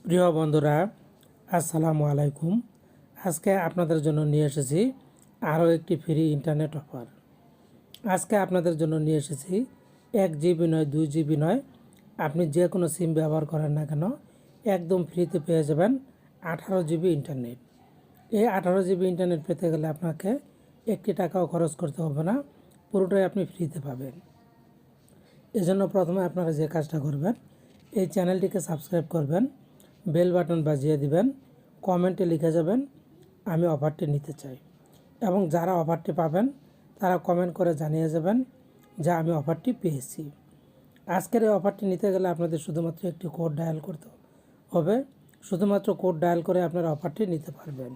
প্রিয় বন্ধুরা, আসসালামু আলাইকুম। আজকে আপনাদের জন্য নিয়ে এসেছি আরও একটি ফ্রি ইন্টারনেট অফার। আজকে আপনাদের জন্য নিয়ে এসেছি 1 জিবি নয়, 2 জিবি নয়, আপনি যে কোনো সিম ব্যবহার করেন না কেন একদম ফ্রিতে পেয়ে যাবেন 18 জিবি ইন্টারনেট। এই 18 জিবি ইন্টারনেট পেতে গেলে আপনাকে 1 টাকাও খরচ করতে হবে না, পুরোটাই আপনি ফ্রিতে পাবেন। এজন্য প্রথমে আপনারা যে কাজটা করবেন, এই চ্যানেলটিকে সাবস্ক্রাইব করবেন, বেল বাটন বাজিয়ে দিবেন, কমেন্টে লিখে যাবেন আমি অফারটি নিতে চাই, এবং যারা অফারটি পাবেন তারা কমেন্ট করে জানিয়ে যাবেন যে আমি অফারটি পেয়েছি। আজকের এই অফারটি নিতে গেলে আপনাদের শুধুমাত্র একটি কোড ডায়াল করতে হবে। শুধুমাত্র কোড ডায়াল করে আপনারা অফারটি নিতে পারবেন।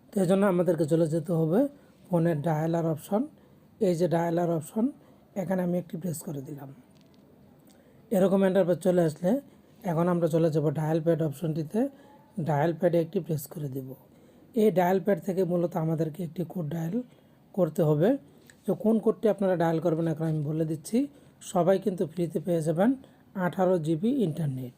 তো এই জন্য আমাদেরকে চলে যেতে হবে ফোনের ডায়ালার অপশন। এই যে ডায়ালার অপশন, এখানে আমি একটি প্রেস করে দিলাম। এরকম ইন্টারফেস চলে আসলে এখন আমরা চলে যাব ডায়াল প্যাড অপশনটিতে। ডায়াল প্যাডে একটি প্রেস করে দেব। এই ডায়াল প্যাড থেকে মূলত আমাদেরকে একটি কোড ডায়াল করতে হবে। তো কোন কোডটি আপনারা ডায়াল করবেন এখন আমি বলে দিচ্ছি। সবাই কিন্তু ফ্রিতে পেয়ে যাবেন 18 জিবি ইন্টারনেট।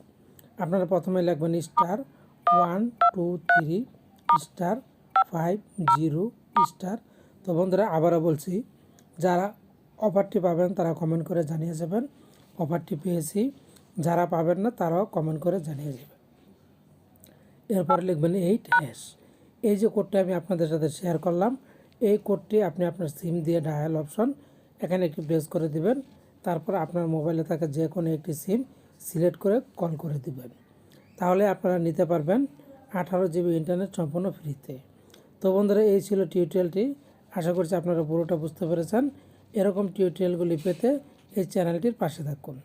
আপনারা প্রথমে লিখবেন *123*50*। তো বন্ধুরা, আবারও বলছি, যারা অফারটি পাবেন তারা কমেন্ট করে জানিয়ে যাবেন অফারটি পেয়েছি। যারা পাবেন না তারাও কমেন্ট করে জানিয়ে যাবেন। এরপরে লিখবেন 8#। এই যে কোডটি আমি আপনাদের সাথে শেয়ার করলাম, এই কোডটি আপনি আপনার সিম দিয়ে ডায়াল অপশন এখানে একটি প্রেস করে দিবেন। তারপর আপনার মোবাইলে থাকা যে কোনো একটি সিম সিলেক্ট করে কল করে দিবেন। তাহলে আপনারা নিতে পারবেন 18 জিবি ইন্টারনেট সম্পূর্ণ ফ্রিতে। তো বন্ধুরা, এই ছিল টিউটোরিয়ালটি। আশা করছি আপনারা পুরোটা বুঝতে পেরেছেন। এরকম টিউটোরিয়ালগুলি পেতে এই চ্যানেলটির পাশে থাকুন।